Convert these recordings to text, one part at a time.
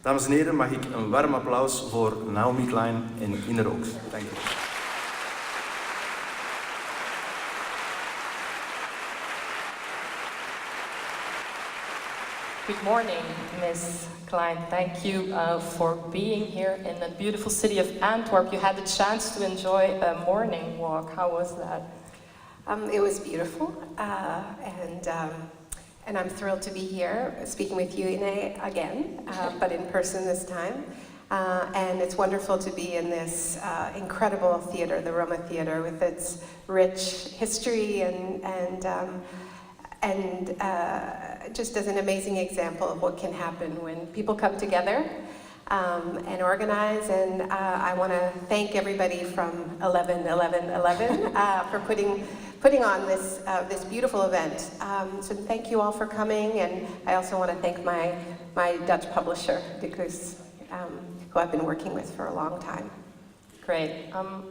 Dames en heren, mag ik een warm applaus voor Naomi Klein en Ine Roox. Dank u. Good morning, Ms. Klein. Thank you for being here in the beautiful city of Antwerp. You had the chance to enjoy a morning walk. How was that? It was beautiful, and I'm thrilled to be here speaking with you, Ine, again, but in person this time. And it's wonderful to be in this incredible theater, the Roma Theater, with its rich history and just as an amazing example of what can happen when people come together and organize. And I want to thank everybody from 11/11/11 for putting on this beautiful event. So thank you all for coming, and I also want to thank my Dutch publisher, because who I've been working with for a long time. Great.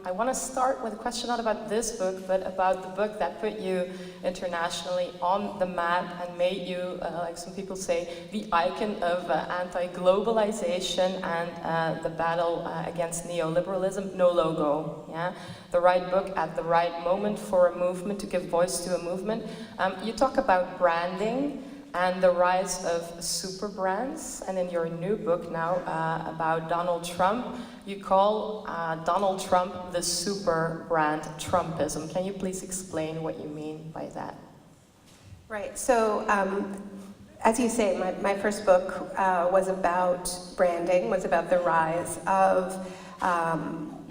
I want to start with a question not about this book, but about the book that put you internationally on the map and made you, like some people say, the icon of anti-globalization and the battle against neoliberalism. No logo. Yeah, the right book at the right moment for a movement, to give voice to a movement. You talk about branding and the rise of super brands, and in your new book now about Donald Trump, you call Donald Trump the super brand Trumpism. Can you please explain what you mean by that? Right, so as you say, my first book was about branding, was about the rise of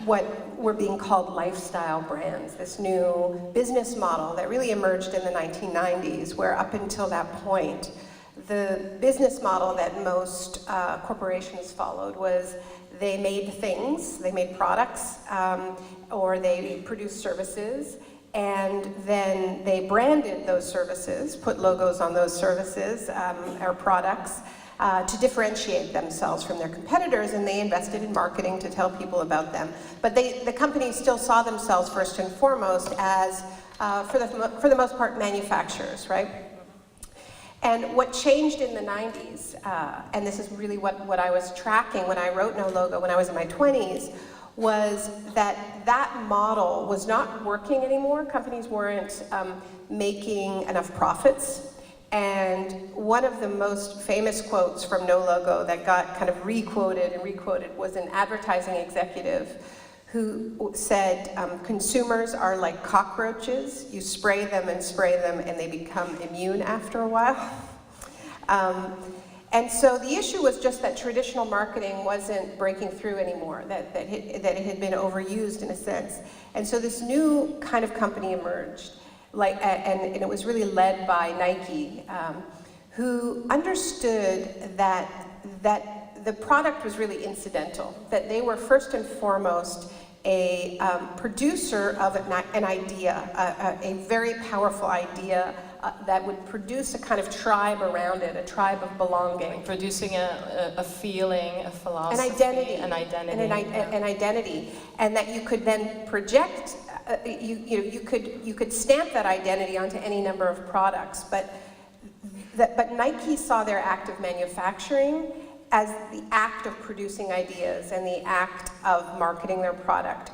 what were being called lifestyle brands, this new business model that really emerged in the 1990s, where up until that point, the business model that most corporations followed was they made things, they made products, or they produced services, and then they branded those services, put logos on those services or products, to differentiate themselves from their competitors, and they invested in marketing to tell people about them. But the companies still saw themselves first and foremost as, for the most part, manufacturers, right? And what changed in the 90s, and this is really what I was tracking when I wrote No Logo when I was in my 20s, was that model was not working anymore. Companies weren't making enough profits. And one of the most famous quotes from No Logo that got kind of re-quoted was an advertising executive who said, consumers are like cockroaches. You spray them and they become immune after a while. And so the issue was just that traditional marketing wasn't breaking through anymore, that it had been overused in a sense. And so this new kind of company emerged. And it was really led by Nike, who understood that the product was really incidental, that they were first and foremost a producer of an idea, a very powerful idea that would produce a kind of tribe around it, a tribe of belonging. Like producing a feeling, a philosophy, an identity, and that you could then project. You could stamp that identity onto any number of products, but Nike saw their act of manufacturing as the act of producing ideas and the act of marketing their product.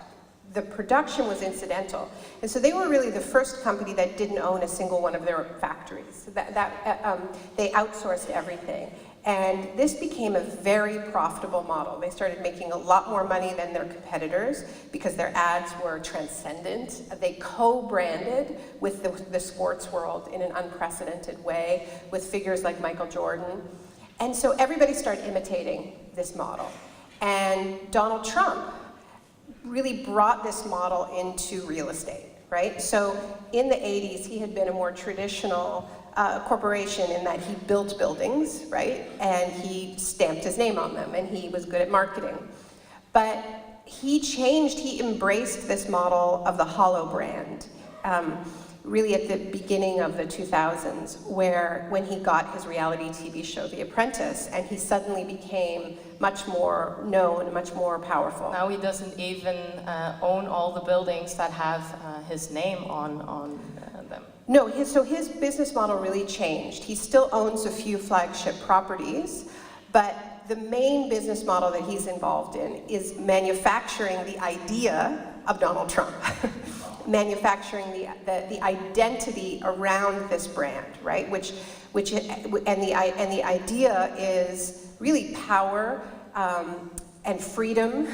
The production was incidental, and so they were really the first company that didn't own a single one of their factories. They outsourced everything. And this became a very profitable model. They started making a lot more money than their competitors because their ads were transcendent. They co-branded with the sports world in an unprecedented way with figures like Michael Jordan. And so everybody started imitating this model. And Donald Trump really brought this model into real estate, right? So in the 80s, he had been a more traditional corporation in that he built buildings, right? And he stamped his name on them, and he was good at marketing. But he embraced this model of the hollow brand, really at the beginning of the 2000s, when he got his reality TV show, The Apprentice, and he suddenly became much more known, much more powerful. Now he doesn't even own all the buildings that have his name on them. No, so his business model really changed. He still owns a few flagship properties, but the main business model that he's involved in is manufacturing the idea of Donald Trump. Manufacturing the identity around this brand, right? And the idea is really power and freedom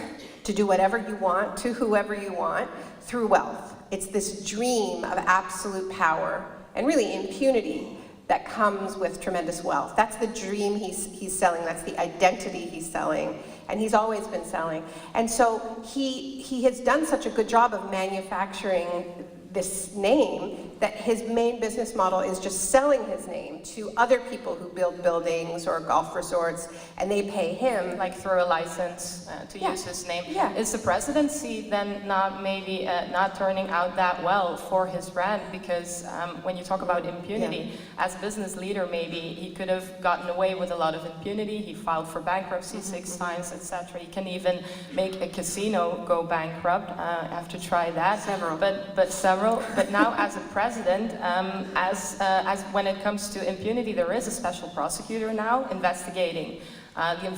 to do whatever you want to whoever you want through wealth. It's this dream of absolute power and really impunity that comes with tremendous wealth. That's the dream he's selling. That's the identity he's selling, and he's always been selling. And so he has done such a good job of manufacturing this name that his main business model is just selling his name to other people who build buildings or golf resorts, and they pay him. Like through a license to use his name. Yeah. Is the presidency then not maybe not turning out that well for his brand? Because when you talk about impunity, as a business leader, maybe he could have gotten away with a lot of impunity. He filed for bankruptcy 6 times, etc. He can even make a casino go bankrupt. I have to try that. Several. But several. But now, as a president, as when it comes to impunity, there is a special prosecutor now investigating the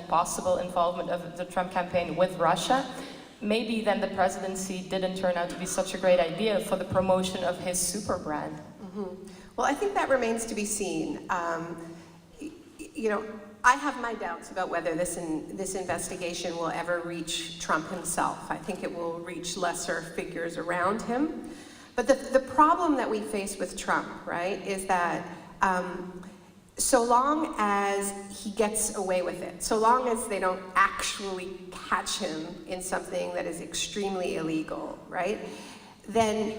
possible involvement of the Trump campaign with Russia. Maybe then the presidency didn't turn out to be such a great idea for the promotion of his super brand. Mm-hmm. Well, I think that remains to be seen. I have my doubts about whether this investigation will ever reach Trump himself. I think it will reach lesser figures around him. But the problem that we face with Trump, right, is that so long as he gets away with it, so long as they don't actually catch him in something that is extremely illegal, right, then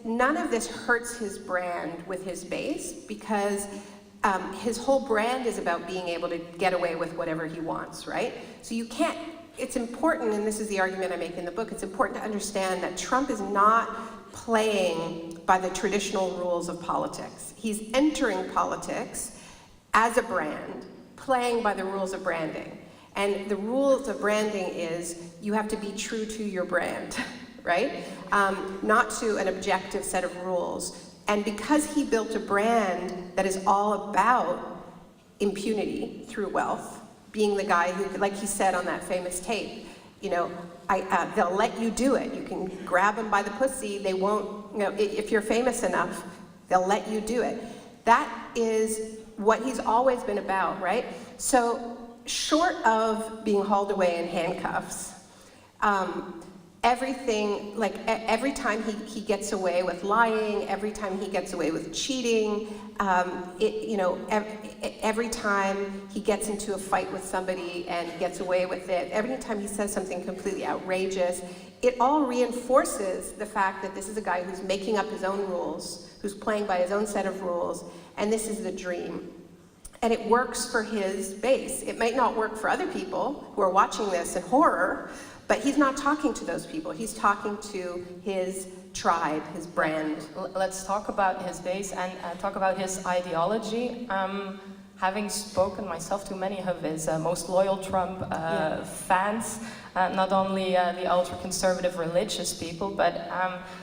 none of this hurts his brand with his base, because his whole brand is about being able to get away with whatever he wants, right? So you can't, it's important, and this is the argument I make in the book, it's important to understand that Trump is not playing by the traditional rules of politics. He's entering politics as a brand, playing by the rules of branding. And the rules of branding is you have to be true to your brand, right? Not to an objective set of rules. And because he built a brand that is all about impunity through wealth, being the guy who, like he said on that famous tape, they'll let you do it. You can grab them by the pussy. They won't, if you're famous enough, they'll let you do it. That is what he's always been about, right? So short of being hauled away in handcuffs, everything, like every time he gets away with lying, every time he gets away with cheating, every time he gets into a fight with somebody and gets away with it, every time he says something completely outrageous, it all reinforces the fact that this is a guy who's making up his own rules, who's playing by his own set of rules, and this is the dream. And it works for his base. It might not work for other people who are watching this in horror, but he's not talking to those people. He's talking to his tribe, his brand. Let's talk about his base and talk about his ideology. Having spoken myself to many of his most loyal Trump fans, not only the ultra-conservative religious people, but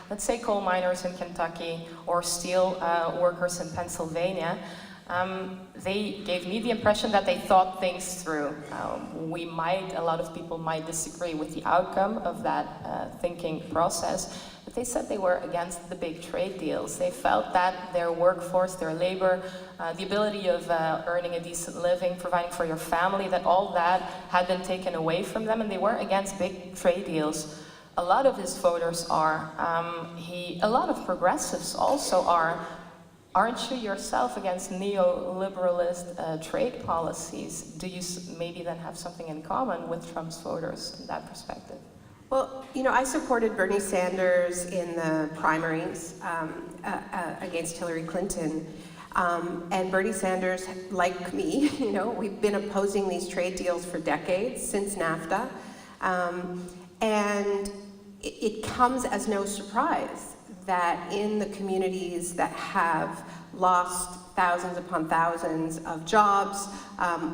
let's say coal miners in Kentucky or steel workers in Pennsylvania, they gave me the impression that they thought things through. A lot of people might disagree with the outcome of that thinking process, but they said they were against the big trade deals. They felt that their workforce, their labor, the ability of earning a decent living, providing for your family, that all that had been taken away from them, and they were against big trade deals. A lot of his voters are. A lot of progressives also are. Aren't you yourself against neoliberalist trade policies? Do you maybe then have something in common with Trump's voters in that perspective? Well, I supported Bernie Sanders in the primaries against Hillary Clinton. And Bernie Sanders, like me, we've been opposing these trade deals for decades, since NAFTA. And it comes as no surprise that in the communities that have lost thousands upon thousands of jobs,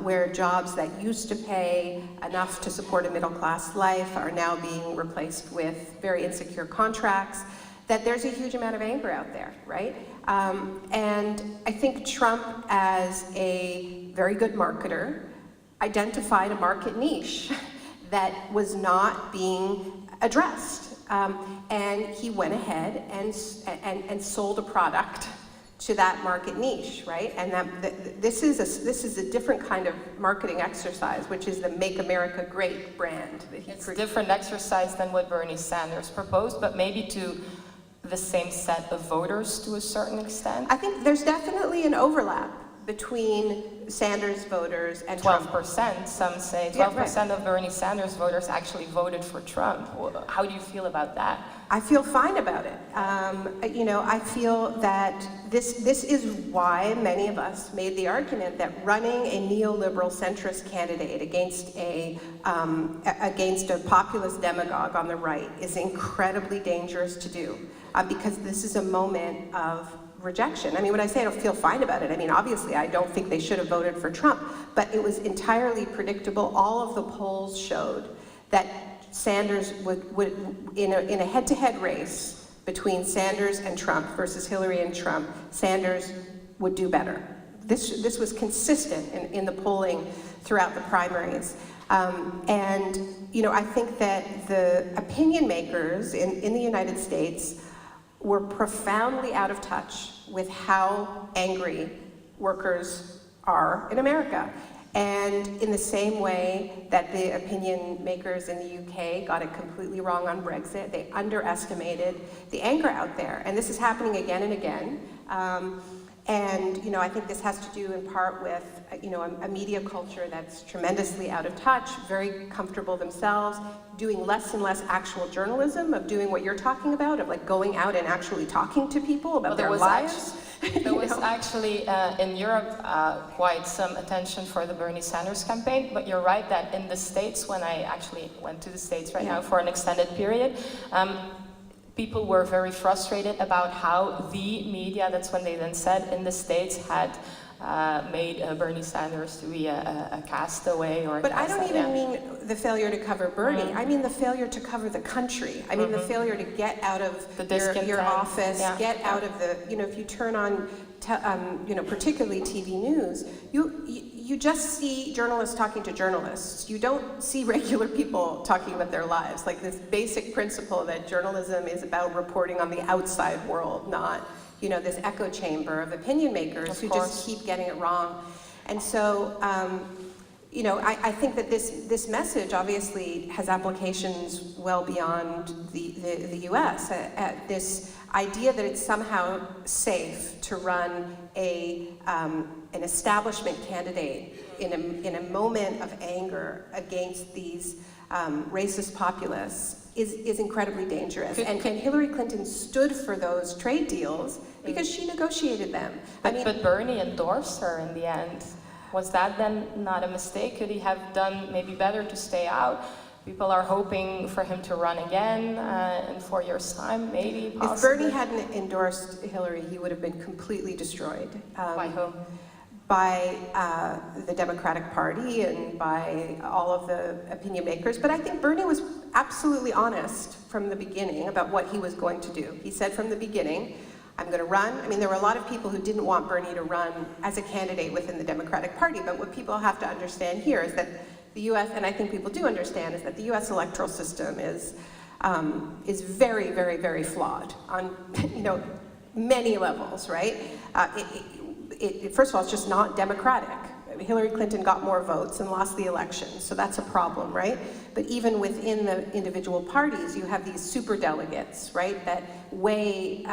where jobs that used to pay enough to support a middle-class life are now being replaced with very insecure contracts, that there's a huge amount of anger out there, right? And I think Trump, as a very good marketer, identified a market niche that was not being addressed. And he went ahead and sold a product to that market niche, right? And this is a different kind of marketing exercise, which is the Make America Great brand. It's a different exercise than what Bernie Sanders proposed, but maybe to the same set of voters to a certain extent. I think there's definitely an overlap between Sanders voters and 12%, Trump. some say. 12% of Bernie Sanders voters actually voted for Trump. How do you feel about that? I feel fine about it. I feel that this is why many of us made the argument that running a neoliberal centrist candidate against a populist demagogue on the right is incredibly dangerous to do, because this is a moment of rejection. I mean, when I say I don't feel fine about it, I mean, obviously I don't think they should have voted for Trump, but it was entirely predictable. All of the polls showed that Sanders would in a head-to-head race between Sanders and Trump versus Hillary and Trump, Sanders would do better. This was consistent in the polling throughout the primaries. And I think that the opinion makers in the United States were profoundly out of touch with how angry workers are in America. And in the same way that the opinion makers in the UK got it completely wrong on Brexit, they underestimated the anger out there. And this is happening again and again. And I think this has to do in part with a media culture that's tremendously out of touch, very comfortable themselves, doing less and less actual journalism, of doing what you're talking about, of like going out and actually talking to people about their lives. There was actually in Europe quite some attention for the Bernie Sanders campaign, but you're right that in the States, when I actually went to the States right now for an extended period, people were very frustrated about how the media, that's when they then said, in the States had made Bernie Sanders to be a castaway or a But I don't even mean the failure to cover Bernie. Mm-hmm. I mean the failure to cover the country. I mean the failure to get out of your office, get out of the, if you turn on, particularly TV news, you just see journalists talking to journalists. You don't see regular people talking about their lives. Like this basic principle that journalism is about reporting on the outside world, not this echo chamber of opinion makers who just keep getting it wrong. And so, I think that this message obviously has applications well beyond the U.S. This idea that it's somehow safe to run an establishment candidate in a moment of anger against these racist populists is incredibly dangerous. And Hillary Clinton stood for those trade deals because she negotiated them. But Bernie endorsed her in the end. Was that then not a mistake? Could he have done maybe better to stay out? People are hoping for him to run again in 4 years' time, maybe, possibly. If Bernie hadn't endorsed Hillary, he would have been completely destroyed. By whom? By the Democratic Party and by all of the opinion makers. But I think Bernie was absolutely honest from the beginning about what he was going to do. He said from the beginning, I'm going to run. I mean, there were a lot of people who didn't want Bernie to run as a candidate within the Democratic Party, but what people have to understand here is that the U.S., and I think people do understand, is that the U.S. electoral system is very, very, very flawed on, many levels, right? First of all, it's just not democratic. Hillary Clinton got more votes and lost the election, so that's a problem, right? But even within the individual parties, you have these superdelegates, right? That weigh,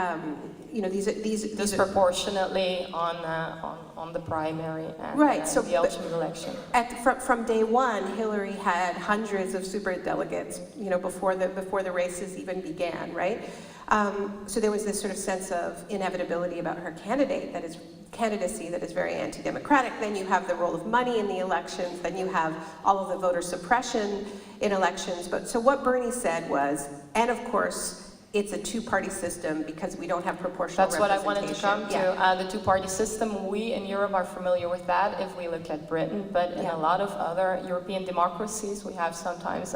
these disproportionately on the primary and the ultimate election. From day one, Hillary had hundreds of superdelegates, before the races even began, right? So there was this sort of sense of inevitability about her candidacy that is very anti-democratic. Then you have the role of money in the elections. Then you have all of the voter suppression in elections. So what Bernie said was, and of course, it's a two-party system because we don't have proportional That's what I representation. wanted to come to. The two-party system, we in Europe are familiar with that if we look at Britain, but in a lot of other European democracies, we have sometimes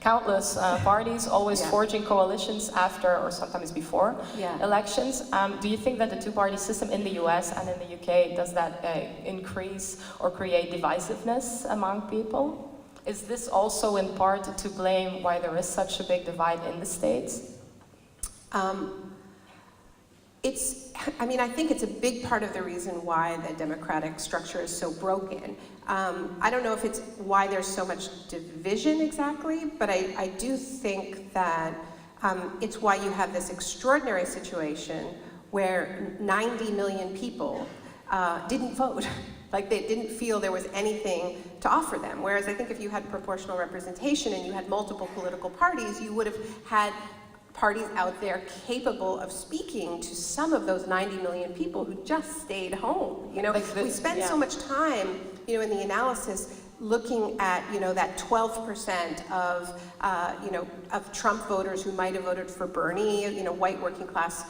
countless parties always forging coalitions after or sometimes before elections. Do you think that the two-party system in the US and in the UK, does that increase or create divisiveness among people? Is this also in part to blame why there is such a big divide in the States? I think it's a big part of the reason why the democratic structure is so broken. I don't know if it's why there's so much division exactly, but I do think that it's why you have this extraordinary situation where 90 million people didn't vote. Like they didn't feel there was anything to offer them. Whereas I think if you had proportional representation and you had multiple political parties, you would have had parties out there capable of speaking to some of those 90 million people who just stayed home. We spend so much time, in the analysis looking at, that 12% of Trump voters who might have voted for Bernie, white working class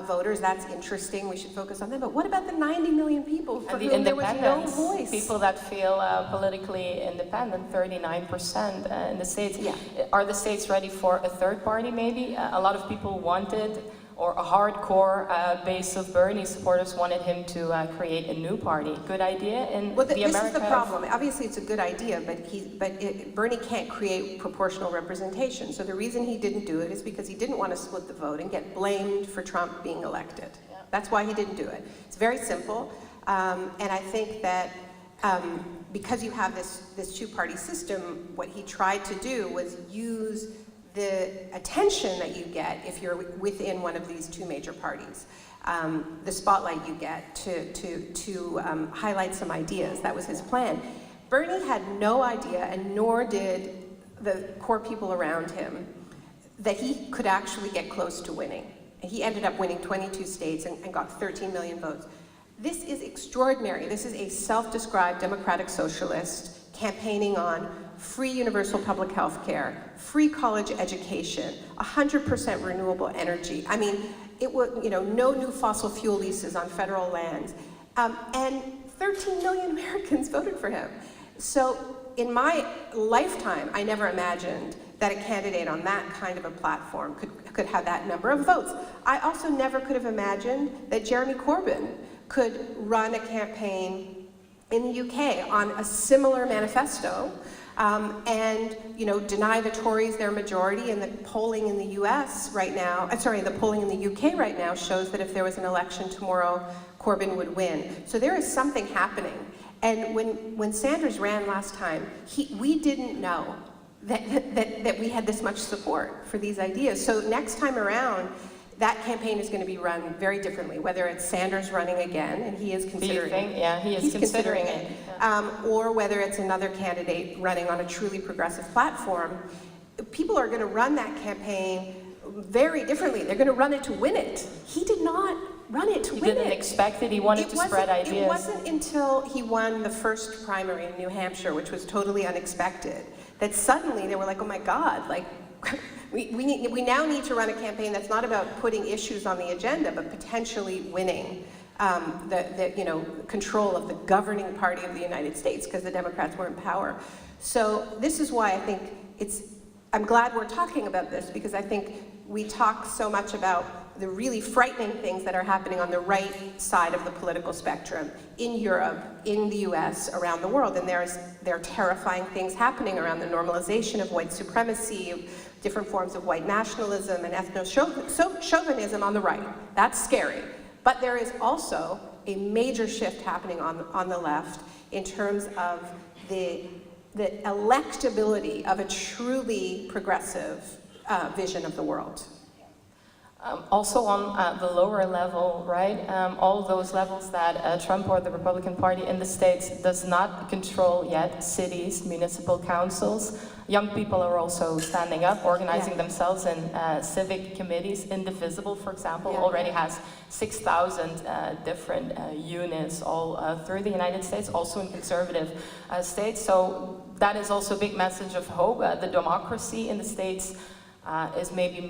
voters. That's interesting. We should focus on them. But what about the 90 million people for whom there was no voice? People that feel politically independent, 39% in the States. Are the States ready for a third party maybe? A lot of people wanted, or a hardcore base of Bernie supporters wanted him to create a new party. Good idea in this America? is the problem. Obviously, it's a good idea, but Bernie can't create proportional representation. So the reason he didn't do it is because he didn't want to split the vote and get blamed for Trump being elected. That's why he didn't do it. It's very simple, and I think that because you have this two-party system, what he tried to do was use the attention that you get if you're within one of these two major parties, the spotlight you get to highlight some ideas. That was his plan. Bernie had no idea, and nor did the core people around him, that he could actually get close to winning. And he ended up winning 22 states and got 13 million votes. This is extraordinary. This is a self-described democratic socialist campaigning on free universal public health care, free college education, 100% renewable energy. I mean, it was, no new fossil fuel leases on federal lands. And 13 million Americans voted for him. So in my lifetime, I never imagined that a candidate on that kind of a platform could have that number of votes. I also never could have imagined that Jeremy Corbyn could run a campaign in the UK on a similar manifesto, and deny the Tories their majority. And the polling in the US right now, the polling in the UK right now shows that if there was an election tomorrow, Corbyn would win. So there is something happening. And when Sanders ran last time, we didn't know that we had this much support for these ideas. So next time around, that campaign is going to be run very differently, whether it's Sanders running again, and he is considering it. Yeah, he's considering it. Or whether it's another candidate running on a truly progressive platform. People are going to run that campaign very differently. They're going to run it to win it. He did not run it to win it. He didn't expect it. He wanted to spread ideas. It wasn't until he won the first primary in New Hampshire, which was totally unexpected, that suddenly they were like, oh my God, like, we now need to run a campaign that's not about putting issues on the agenda, but potentially winning the control of the governing party of the United States, because the Democrats were in power. So this is why I think I'm glad we're talking about this, because I think we talk so much about the really frightening things that are happening on the right side of the political spectrum in Europe, in the US, around the world. And there are terrifying things happening around the normalization of white supremacy, of different forms of white nationalism and ethno-chauvinism on the right. That's scary. But there is also a major shift happening on the left in terms of the electability of a truly progressive vision of the world. Also on the lower level, right? All those levels that Trump or the Republican Party in the States does not control yet, cities, municipal councils. Young people are also standing up, organizing themselves in civic committees. Indivisible, for example, already has 6,000 different units all through the United States, also in conservative states. So that is also a big message of hope. The democracy in the States is maybe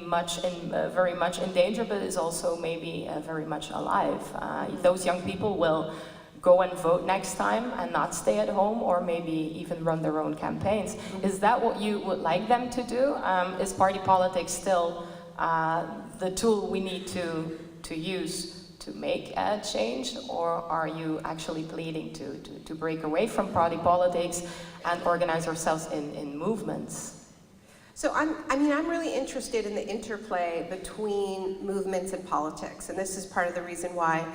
very much in danger, but is also maybe very much alive. Those young people will go and vote next time and not stay at home, or maybe even run their own campaigns. Is that what you would like them to do? Is party politics still the tool we need to use to make a change, or are you actually pleading to break away from party politics and organize ourselves in movements? So I'm really interested in the interplay between movements and politics, and this is part of the reason why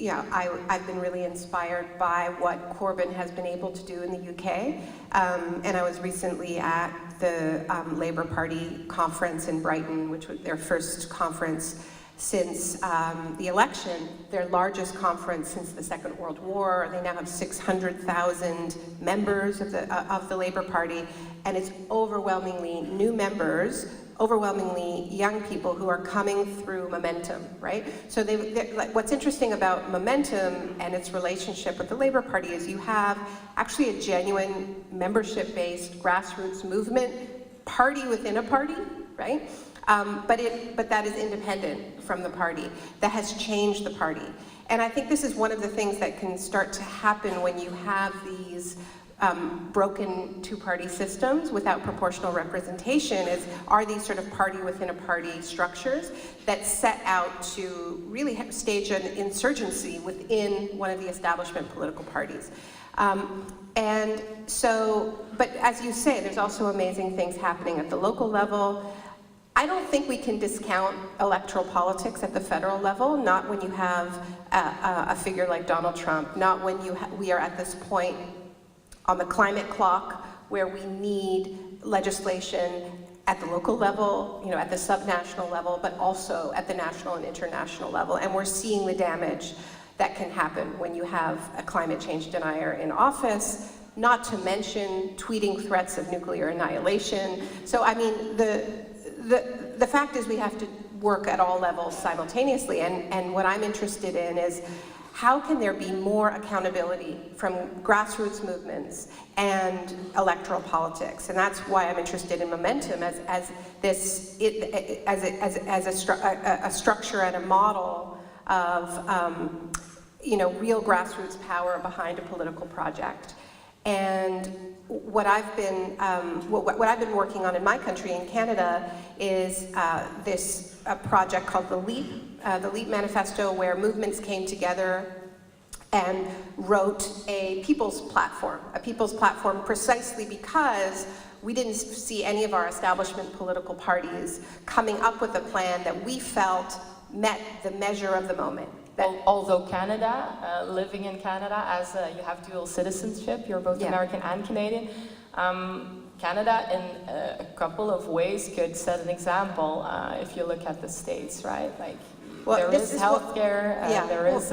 I've been really inspired by what Corbyn has been able to do in the UK. And I was recently at the Labour Party conference in Brighton, which was their first conference since the election, their largest conference since the Second World War. They now have 600,000 members of the Labour Party, and it's overwhelmingly new members, overwhelmingly young people who are coming through Momentum, right? So like, what's interesting about Momentum and its relationship with the Labour Party is you have actually a genuine membership-based grassroots movement, party within a party, right? But that is independent from the party, that has changed the party. And I think this is one of the things that can start to happen when you have these broken two-party systems without proportional representation are these sort of party within a party structures that set out to really stage an insurgency within one of the establishment political parties. And so, but as you say, there's also amazing things happening at the local level. I don't think we can discount electoral politics at the federal level, not when you have a figure like Donald Trump, not when we are at this point on the climate clock where we need legislation at the local level, at the subnational level, but also at the national and international level. And we're seeing the damage that can happen when you have a climate change denier in office, not to mention tweeting threats of nuclear annihilation. So I mean, the fact is we have to work at all levels simultaneously, and what I'm interested in is how can there be more accountability from grassroots movements and electoral politics? And that's why I'm interested in Momentum as a structure and a model of real grassroots power behind a political project. And what I've been working on in my country, in Canada, is this project called the LEAP Manifesto, where movements came together and wrote a people's platform precisely because we didn't see any of our establishment political parties coming up with a plan that we felt met the measure of the moment. Although Canada, living in Canada, as you have dual citizenship, you're both American and Canadian, Canada in a couple of ways could set an example if you look at the States, right? Like, there is healthcare, there is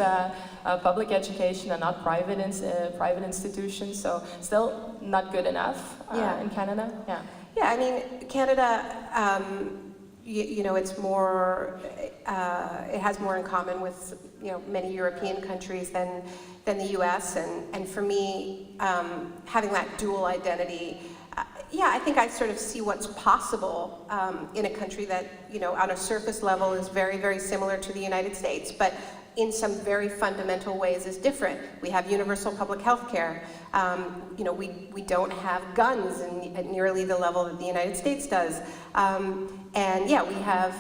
public education and not private institutions, so still not good enough in Canada. Yeah, I mean, Canada, it's more, it has more in common with many European countries than the US, and for me, having that dual identity, I think I sort of see what's possible in a country that, on a surface level is very, very similar to the United States, but in some very fundamental ways is different. We have universal public health care. We don't have guns at nearly the level that the United States does. And yeah, we have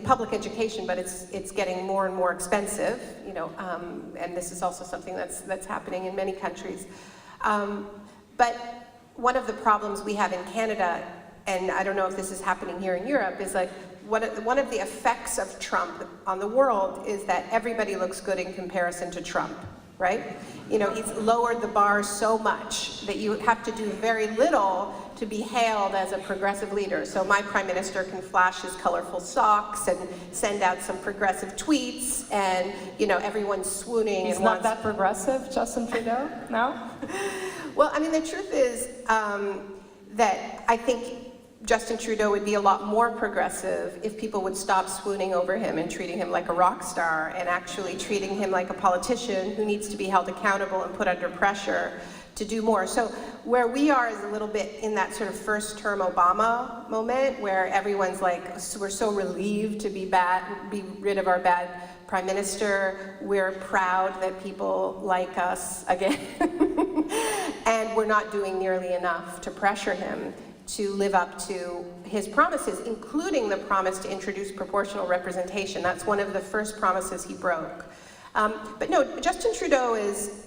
public education, but it's getting more and more expensive, and this is also something that's happening in many countries. But one of the problems we have in Canada, and I don't know if this is happening here in Europe, is like one of the effects of Trump on the world is that everybody looks good in comparison to Trump, right? He's lowered the bar so much that you have to do very little to be hailed as a progressive leader. So my prime minister can flash his colorful socks and send out some progressive tweets, and everyone's swooning. He's not that progressive, Justin Trudeau, no? Well, I mean, the truth is that I think Justin Trudeau would be a lot more progressive if people would stop swooning over him and treating him like a rock star, and actually treating him like a politician who needs to be held accountable and put under pressure to do more. So where we are is a little bit in that sort of first term Obama moment where everyone's like, we're so relieved to be rid of our bad prime minister. We're proud that people like us again. And we're not doing nearly enough to pressure him to live up to his promises, including the promise to introduce proportional representation. That's one of the first promises he broke. But no, Justin Trudeau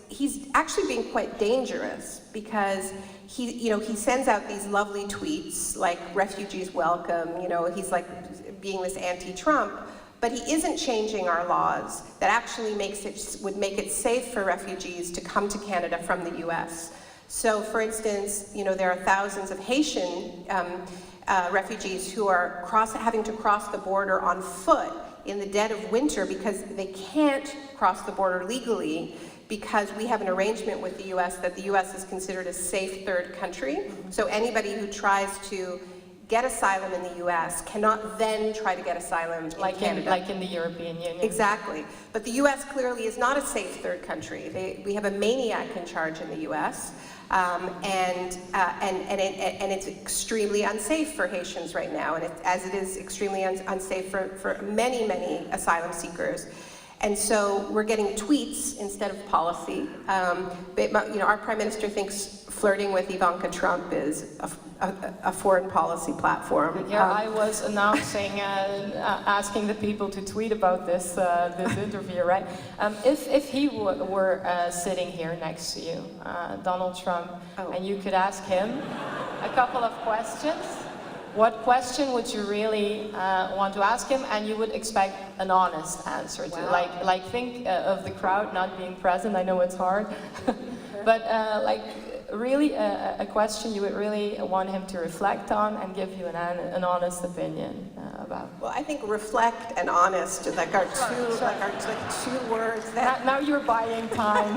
he's actually being quite dangerous because he sends out these lovely tweets like refugees welcome, he's like being this anti-Trump, but he isn't changing our laws that actually would make it safe for refugees to come to Canada from the US. So for instance, there are thousands of Haitian refugees who are having to cross the border on foot in the dead of winter because they can't cross the border legally because we have an arrangement with the US that the US is considered a safe third country. So anybody who tries to get asylum in the US cannot then try to get asylum in Canada. Like in the European Union. Exactly. But the US clearly is not a safe third country. We have a maniac in charge in the US. And it's extremely unsafe for Haitians right now, and as it is extremely unsafe for many, many asylum seekers. And so we're getting tweets instead of policy. Our prime minister thinks flirting with Ivanka Trump is a foreign policy platform. Here I was announcing, asking the people to tweet about this interview, right? If he were sitting here next to you, Donald Trump, and you could ask him a couple of questions, what question would you really want to ask him, and you would expect an honest answer to? Wow. Like think of the crowd not being present. I know it's hard, but really a question you would really want him to reflect on and give you an honest opinion about. Well, I think reflect and honest are two words that. Now you're buying time.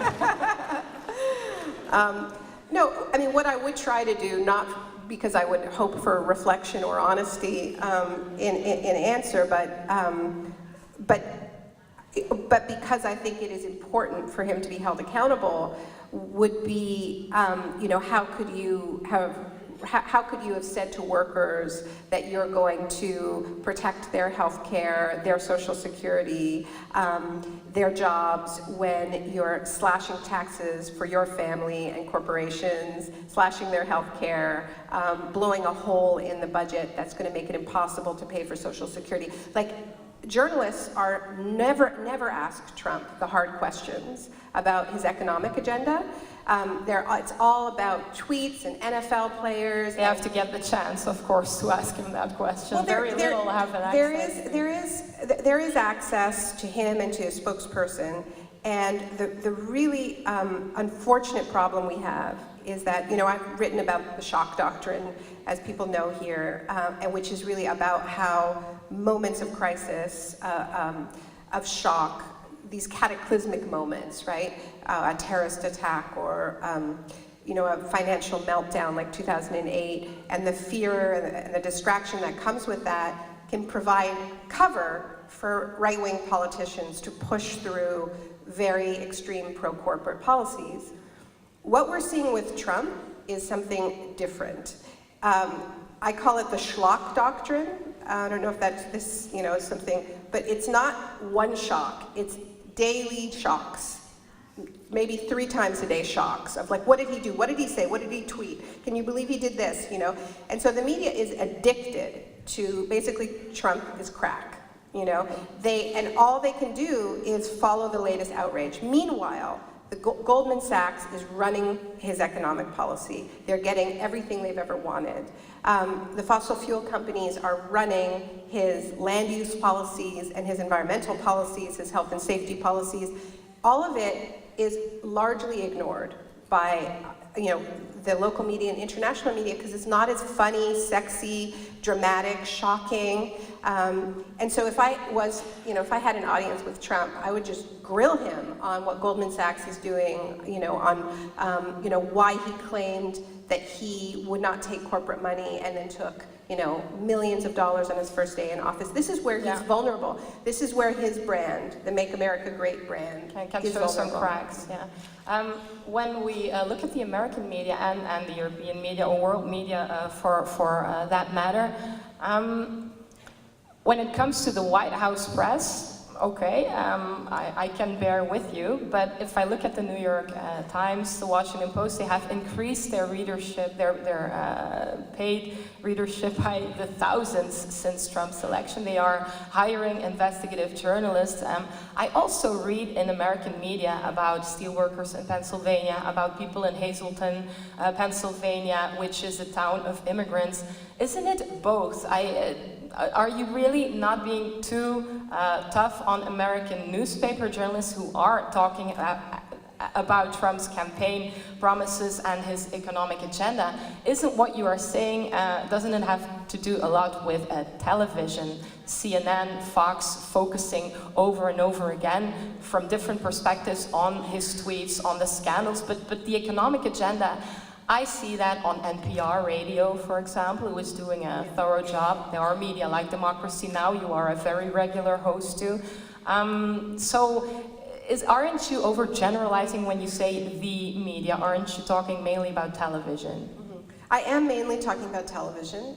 No, I mean what I would try to do, not because I would hope for reflection or honesty in answer, but because I think it is important for him to be held accountable, would be, how could you have said to workers that you're going to protect their health care, their social security, their jobs when you're slashing taxes for your family and corporations, slashing their health care, blowing a hole in the budget that's going to make it impossible to pay for social security. Journalists are never ask Trump the hard questions about his economic agenda. It's all about tweets and NFL players. They have to get the chance, of course, to ask him that question. Well, very little have an access. There is access to him and to his spokesperson, and the really unfortunate problem we have is that, I've written about the shock doctrine, as people know here, and which is really about how moments of crisis, of shock, these cataclysmic moments, right? A terrorist attack or, a financial meltdown like 2008, and the fear and the distraction that comes with that can provide cover for right-wing politicians to push through very extreme pro-corporate policies. What we're seeing with Trump is something different. I call it the schlock doctrine. I don't know if that's is something, but it's not one shock. It's daily shocks, maybe 3 times a day shocks of what did he do? What did he say? What did he tweet? Can you believe he did this? And so the media is addicted to basically Trump is crack. And all they can do is follow the latest outrage. Meanwhile, Goldman Sachs is running his economic policy. They're getting everything they've ever wanted. The fossil fuel companies are running his land use policies and his environmental policies, his health and safety policies. All of it is largely ignored by the local media and international media because it's not as funny, sexy, dramatic, shocking. And so if I had an audience with Trump, I would just grill him on what Goldman Sachs is doing, on why he claimed that he would not take corporate money and then took, you know, millions of dollars on his first day in office. This is where he's vulnerable. This is where his brand, the Make America Great brand, can is show vulnerable. some cracks. Yeah. When we look at the American media and the European media or world media for that matter, when it comes to the White House press, okay, I can bear with you, but if I look at the New York Times, the Washington Post, they have increased their readership, their paid readership by the thousands since Trump's election. They are hiring investigative journalists. I also read in American media about steelworkers in Pennsylvania, about people in Hazleton, Pennsylvania, which is a town of immigrants. Isn't it both? Are you really not being too tough on American newspaper journalists who are talking about Trump's campaign promises and his economic agenda? Isn't what you are saying, doesn't it have to do a lot with television, CNN, Fox, focusing over and over again from different perspectives on his tweets, on the scandals, but the economic agenda, I see that on NPR radio, for example, who is doing a thorough job. There are media like Democracy Now! You are a very regular host too. Aren't you overgeneralizing when you say the media? Aren't you talking mainly about television? Mm-hmm. I am mainly talking about television.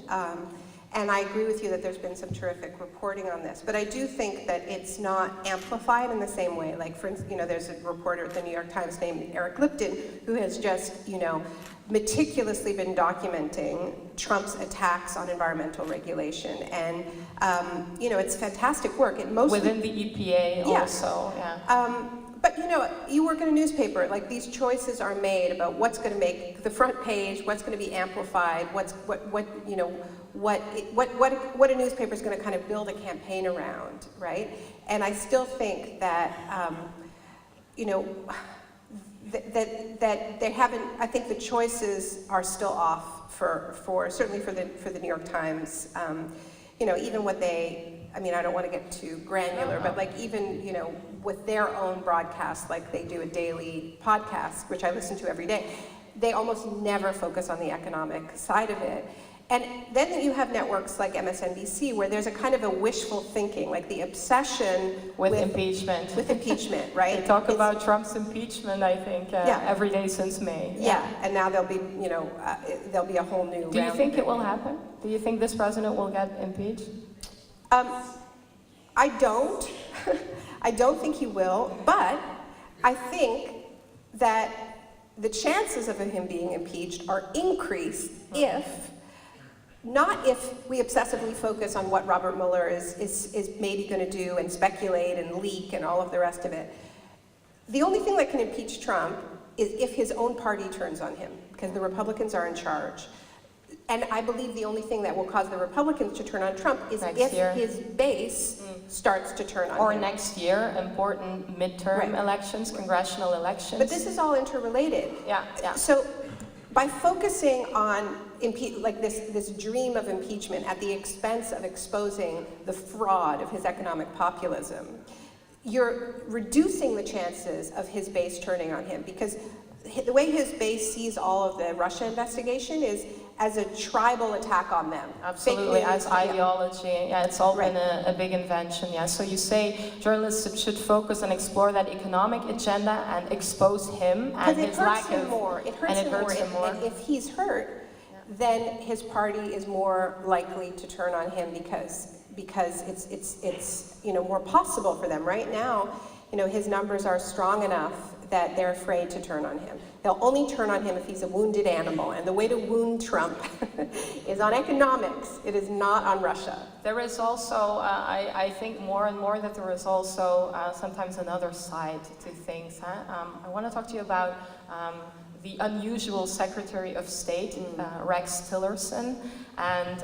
And I agree with you that there's been some terrific reporting on this, but I do think that it's not amplified in the same way. Like, for instance, you know, there's a reporter at the New York Times named Eric Lipton who has just, you know, meticulously been documenting Trump's attacks on environmental regulation, and you know, it's fantastic work. It mostly within the EPA also, yeah. But you know, you work in a newspaper, like these choices are made about what's going to make the front page, what's going to be amplified, what a newspaper is going to kind of build a campaign around, right? And I still think that, you know, that they haven't. I think the choices are still off for certainly for the New York Times. You know, even what they. I mean, I don't want to get too granular, but like even, you know, with their own broadcast, like they do a daily podcast, which I listen to every day, they almost never focus on the economic side of it. And then you have networks like MSNBC where there's a kind of a wishful thinking, like the obsession with impeachment. With impeachment, right? They talk about Trump's impeachment, I think, every day since May. Yeah, and now there'll be, you know, there'll be a whole new. Do you think it will happen? Do you think this president will get impeached? I don't. I don't think he will, but I think that the chances of him being impeached are increased if we obsessively focus on what Robert Mueller is maybe going to do and speculate and leak and all of the rest of it. The only thing that can impeach Trump is if his own party turns on him, because the Republicans are in charge. And I believe the only thing that will cause the Republicans to turn on Trump is if his base starts to turn on him. Or next year, important midterm elections, congressional elections. But this is all interrelated. Yeah. So by focusing on like this dream of impeachment at the expense of exposing the fraud of his economic populism, you're reducing the chances of his base turning on him, because the way his base sees all of the Russia investigation is as a tribal attack on them. Absolutely, as ideology. Yeah, it's all been a big invention. Yeah, so you say journalists should focus and explore that economic agenda and expose him and his lack of. It hurts him more. And if he's hurt, then his party is more likely to turn on him because it's you know, more possible for them. Right now, you know, his numbers are strong enough that they're afraid to turn on him. They'll only turn on him if he's a wounded animal, and the way to wound Trump is on economics. It is not on Russia. There is also, I think more and more that there is also sometimes another side to things. I want to talk to you about the unusual Secretary of State, Rex Tillerson, and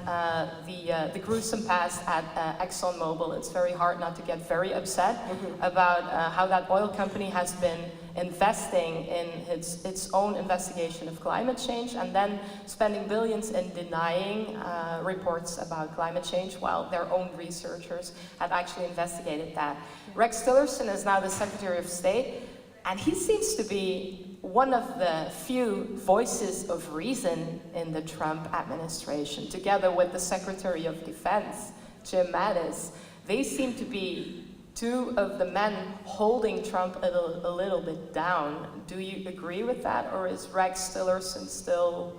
the gruesome past at ExxonMobil. It's very hard not to get very upset about how that oil company has been investing in its own investigation of climate change and then spending billions in denying reports about climate change while their own researchers had actually investigated that. Rex Tillerson is now the Secretary of State, and he seems to be one of the few voices of reason in the Trump administration, together with the Secretary of Defense, Jim Mattis. They seem to be two of the men holding Trump a little bit down. Do you agree with that, or is Rex Tillerson still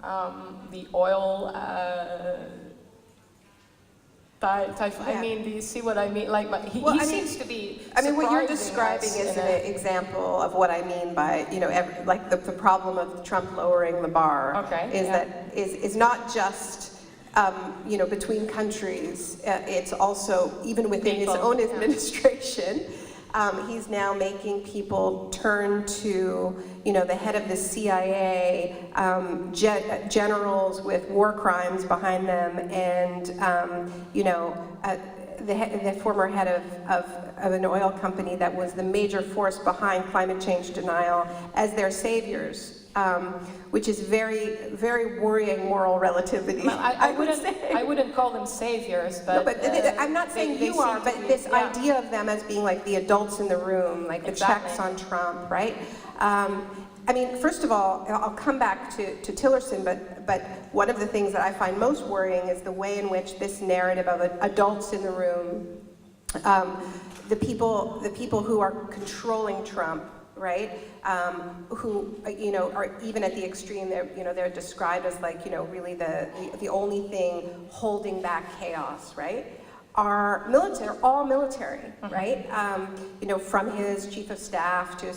the oil type? Yeah. I mean, do you see what I mean? Like, but he seems to be. I mean, what you're surprising describing us is an example of what I mean by, you know, like the problem of Trump lowering the bar. Okay, is yeah. that is not just you know, between countries. It's also even within his own administration. He's now making people turn to, you know, the head of the CIA, generals with war crimes behind them, and you know, the former head of an oil company that was the major force behind climate change denial as their saviors. Which is very, very worrying moral relativity. Well, I wouldn't call them saviors, but, no, but I'm not saying you are, but this idea of them as being like the adults in the room, like the checks on Trump, right? I mean, first of all, I'll come back to Tillerson, but one of the things that I find most worrying is the way in which this narrative of adults in the room, the people who are controlling Trump, right? Who, you know, are even at the extreme. They're described as like, you know, really the only thing holding back chaos, right? Are military, all military, right? You know, from his chief of staff to,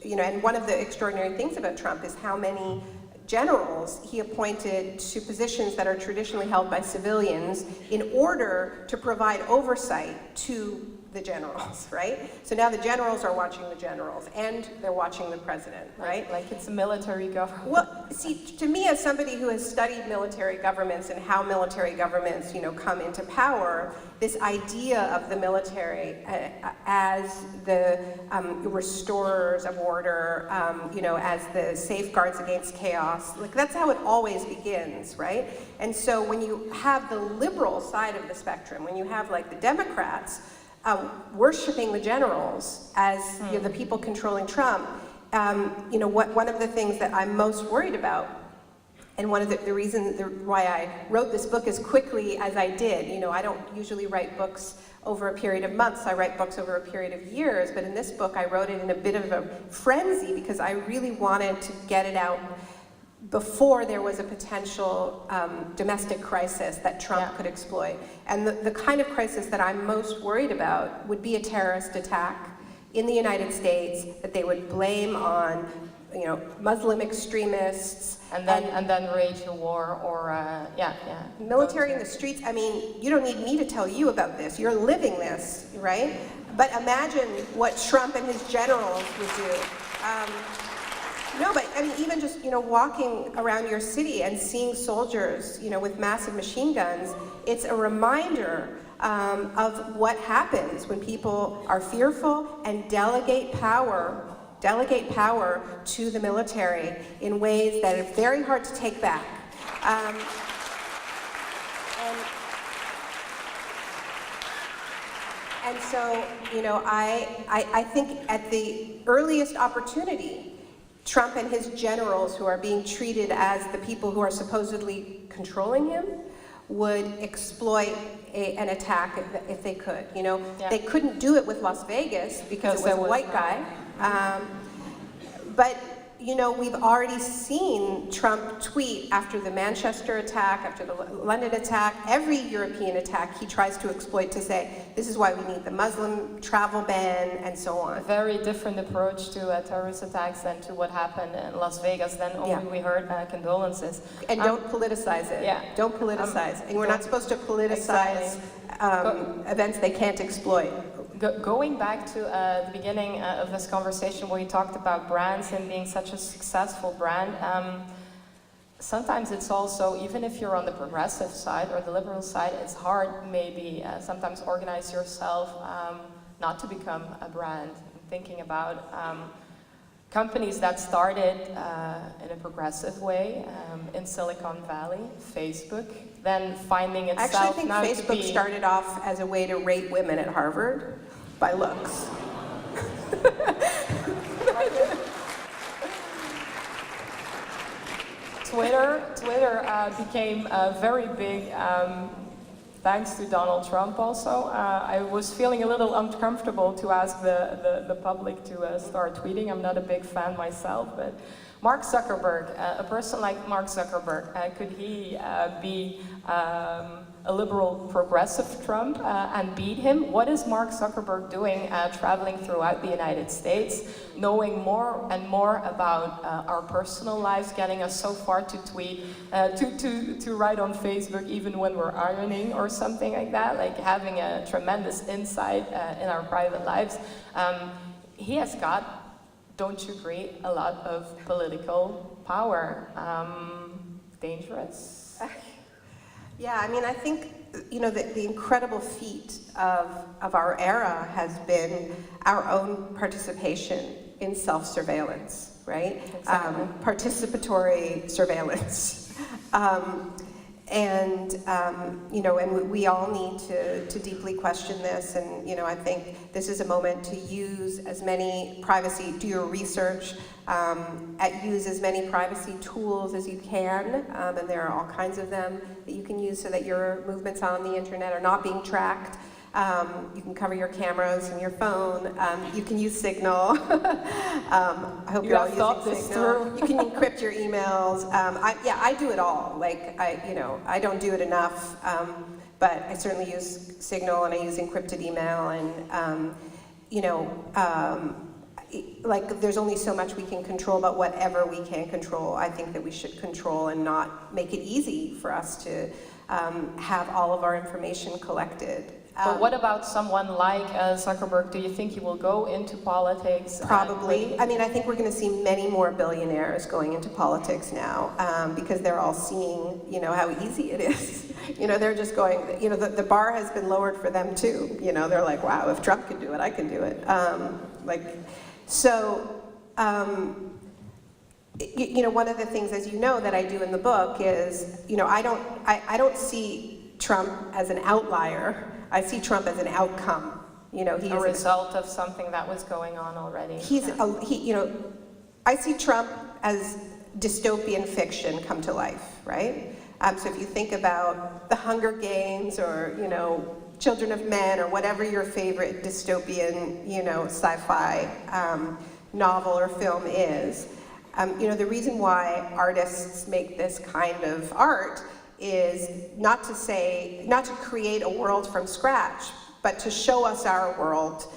you know, and one of the extraordinary things about Trump is how many generals he appointed to positions that are traditionally held by civilians in order to provide oversight to the generals, right? So now the generals are watching the generals, and they're watching the president, right? Like it's a military government. Well, see, to me, as somebody who has studied military governments and how military governments, you know, come into power, this idea of the military as the restorers of order, you know, as the safeguards against chaos, like that's how it always begins, right? And so when you have the liberal side of the spectrum, when you have like the Democrats, worshiping the generals as you know, the people controlling Trump, you know, one of the things that I'm most worried about, and one of the reasons why I wrote this book as quickly as I did, you know, I don't usually write books over a period of months, I write books over a period of years, but in this book I wrote it in a bit of a frenzy because I really wanted to get it out before there was a potential domestic crisis that Trump could exploit. And the kind of crisis that I'm most worried about would be a terrorist attack in the United States that they would blame on, you know, Muslim extremists. And then rage a war or, military in the streets. I mean, you don't need me to tell you about this. You're living this, right? But imagine what Trump and his generals would do. No, but I mean, even just, you know, walking around your city and seeing soldiers, you know, with massive machine guns, it's a reminder of what happens when people are fearful and delegate power to the military in ways that are very hard to take back. And so, you know, I think at the earliest opportunity, Trump and his generals, who are being treated as the people who are supposedly controlling him, would exploit an attack if they could. You know, they couldn't do it with Las Vegas because it was a white guy. But you know, we've already seen Trump tweet after the Manchester attack, after the London attack, every European attack he tries to exploit to say, this is why we need the Muslim travel ban, and so on. A very different approach to terrorist attacks than to what happened in Las Vegas. Then only we heard condolences. And don't politicize it. Yeah. Don't politicize. And we're not supposed to politicize events they can't exploit. Going back to the beginning of this conversation where you talked about brands and being such a successful brand, sometimes it's also, even if you're on the progressive side or the liberal side, it's hard maybe sometimes organize yourself not to become a brand. I'm thinking about companies that started in a progressive way in Silicon Valley, Facebook, then finding itself I actually think now Facebook to be... started off as a way to rate women at Harvard by looks. Twitter became very big thanks to Donald Trump also. I was feeling a little uncomfortable to ask the public to start tweeting. I'm not a big fan myself, but Mark Zuckerberg, a person like Mark Zuckerberg, could he be a liberal progressive Trump and beat him? What is Mark Zuckerberg doing traveling throughout the United States, knowing more and more about our personal lives, getting us so far to tweet, to write on Facebook even when we're ironing or something like that, like having a tremendous insight in our private lives. He has got, don't you agree, a lot of political power. Dangerous? Yeah, I mean, I think, you know, the incredible feat of our era has been our own participation in self-surveillance, right? Exactly. Participatory surveillance. You know, and we all need to deeply question this, and, you know, I think this is a moment to use as many privacy, do your research, use as many privacy tools as you can, and there are all kinds of them that you can use so that your movements on the internet are not being tracked. You can cover your cameras and your phone. You can use Signal. I hope you're all using Signal. You can encrypt your emails. I do it all. Like I don't do it enough, but I certainly use Signal and I use encrypted email. And like there's only so much we can control, but whatever we can control, I think that we should control and not make it easy for us to have all of our information collected. But what about someone like Zuckerberg? Do you think he will go into politics? Probably. I mean, I think we're going to see many more billionaires going into politics now because they're all seeing, you know, how easy it is. You know, they're just going, you know, the bar has been lowered for them too. You know, they're like, wow, if Trump can do it, I can do it. You know, one of the things, as you know, that I do in the book is, you know, I don't see Trump as an outlier. I see Trump as an outcome. You know, a result of something that was going on already. You know, I see Trump as dystopian fiction come to life, right? So if you think about The Hunger Games or, you know, Children of Men or whatever your favorite dystopian, you know, sci-fi novel or film is, you know, the reason why artists make this kind of art is not to create a world from scratch, but to show us our world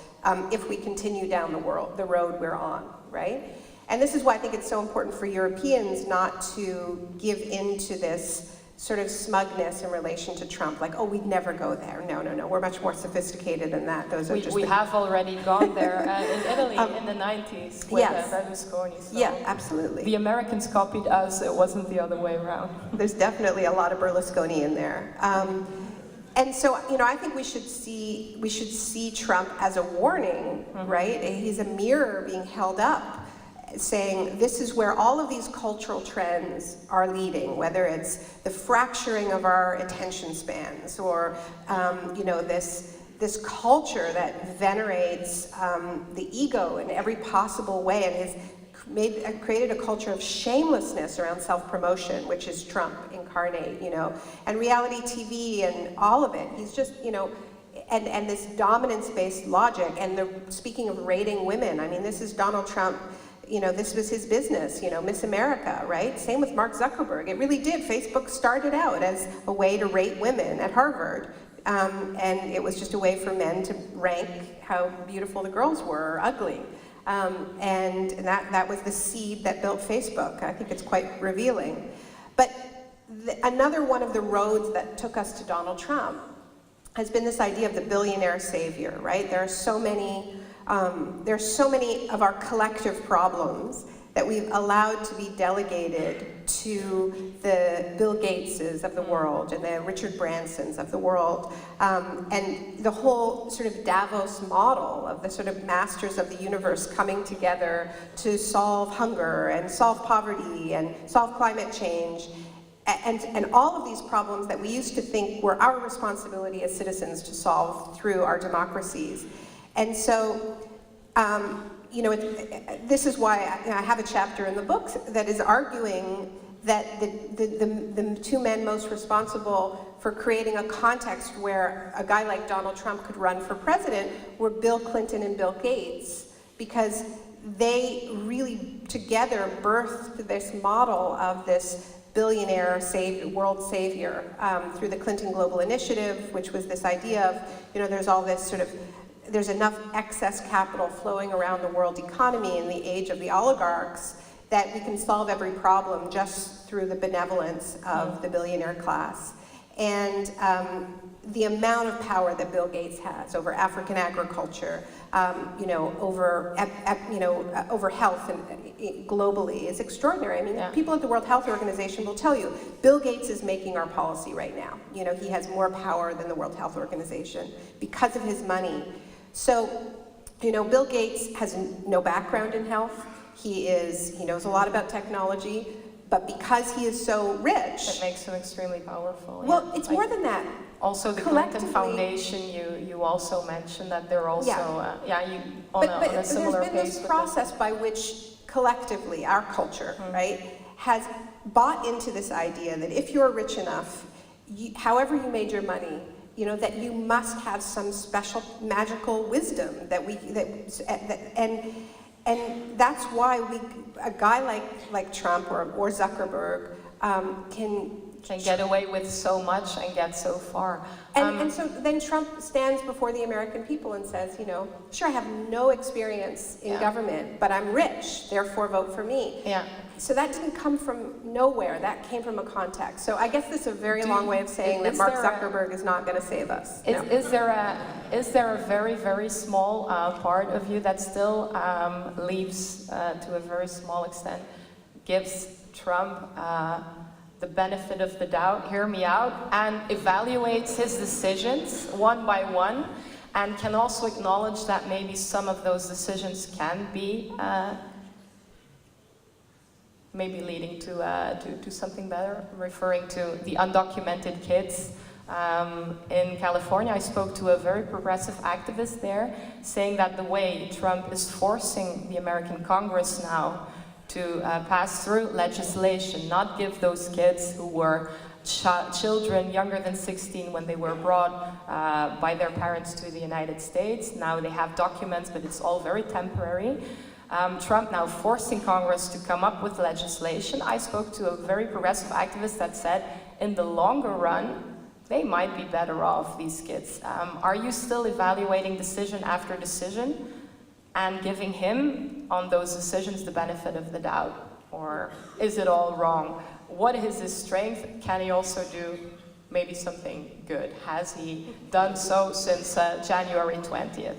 if we continue down the road we're on, right? And this is why I think it's so important for Europeans not to give into this sort of smugness in relation to Trump, like, oh, we'd never go there. No, we're much more sophisticated than that. We have already gone there in Italy in the 90s with Berlusconi. So yeah, absolutely. The Americans copied us, it wasn't the other way around. There's definitely a lot of Berlusconi in there. And so, you know, I think we should see Trump as a warning, right? He's a mirror being held up, saying this is where all of these cultural trends are leading, whether it's the fracturing of our attention spans or, you know, this culture that venerates the ego in every possible way and has created a culture of shamelessness around self-promotion, which is Trump incarnate, you know, and reality TV and all of it. He's just, you know, and this dominance-based logic, and speaking of rating women, I mean, this is Donald Trump. You know, this was his business, you know, Miss America, right? Same with Mark Zuckerberg. It really did. Facebook started out as a way to rate women at Harvard. And it was just a way for men to rank how beautiful the girls were or ugly. And that was the seed that built Facebook. I think it's quite revealing. But another one of the roads that took us to Donald Trump has been this idea of the billionaire savior, right? There are so many of our collective problems that we've allowed to be delegated to the Bill Gateses of the world and the Richard Bransons of the world. And the whole sort of Davos model of the sort of masters of the universe coming together to solve hunger and solve poverty and solve climate change. And all of these problems that we used to think were our responsibility as citizens to solve through our democracies. And so, you know, this is why I have a chapter in the book that is arguing that the two men most responsible for creating a context where a guy like Donald Trump could run for president were Bill Clinton and Bill Gates, because they really together birthed this model of this billionaire world savior through the Clinton Global Initiative, which was this idea of, there's all this sort of, there's enough excess capital flowing around the world economy in the age of the oligarchs that we can solve every problem just through the benevolence of the billionaire class. And the amount of power that Bill Gates has over African agriculture, over health and globally is extraordinary. I mean, people at the World Health Organization will tell you, Bill Gates is making our policy right now. He has more power than the World Health Organization because of his money. So, Bill Gates has no background in health. He knows a lot about technology, but because he is so rich, it makes him extremely powerful. Well, it's more than that. Also, the Clinton Foundation, you also mentioned that they're also, on a similar there's been pace this process by which collectively our culture, right, has bought into this idea that if you're rich enough, however you made your money, that you must have some special magical wisdom and that's why a guy like Trump or Zuckerberg can get away with so much and get so far. And so then Trump stands before the American people and says, sure, I have no experience in government, but I'm rich, therefore vote for me. Yeah. So that didn't come from nowhere, that came from a context. So I guess this is a very long way of saying that Mark Zuckerberg is not going to save us. Is there a very, very small part of you that still leaves, to a very small extent, gives Trump the benefit of the doubt, hear me out, and evaluates his decisions one by one, and can also acknowledge that maybe some of those decisions can be maybe leading to something better, referring to the undocumented kids in California. I spoke to a very progressive activist there, saying that the way Trump is forcing the American Congress now to pass through legislation, not give those kids who were children younger than 16 when they were brought by their parents to the United States. Now they have documents, but it's all very temporary. Trump now forcing Congress to come up with legislation. I spoke to a very progressive activist that said, in the longer run, they might be better off, these kids. Are you still evaluating decision after decision and giving him, on those decisions, the benefit of the doubt? Or is it all wrong? What is his strength? Can he also do maybe something good? Has he done so since January 20th?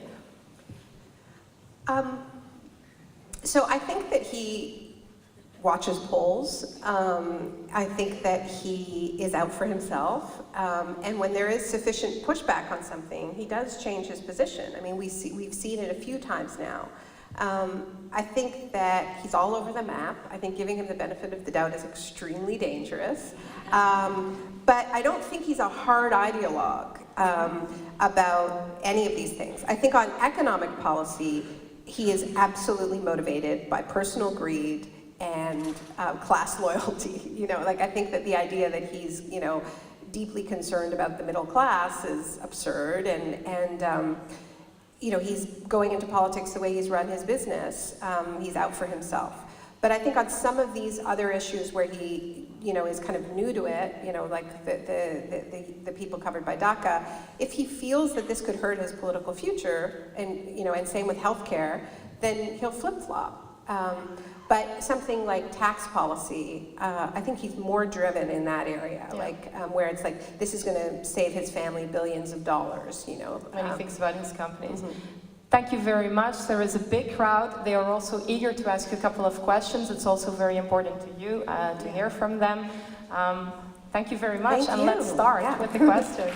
So I think that he watches polls. I think that he is out for himself. And when there is sufficient pushback on something, he does change his position. I mean, we've seen it a few times now. I think that he's all over the map. I think giving him the benefit of the doubt is extremely dangerous. But I don't think he's a hard ideologue about any of these things. I think on economic policy, he is absolutely motivated by personal greed and class loyalty. I think that the idea that he's, deeply concerned about the middle class is absurd, and he's going into politics the way he's run his business. He's out for himself. But I think on some of these other issues where he, is kind of new to it, like the people covered by DACA, if he feels that this could hurt his political future, and same with healthcare, then he'll flip-flop. But something like tax policy, I think he's more driven in that area, where it's like, this is going to save his family billions of dollars, When he thinks about his companies. Mm-hmm. Thank you very much. There is a big crowd. They are also eager to ask you a couple of questions. It's also very important to you to hear from them. Thank you very much, and let's start with the questions.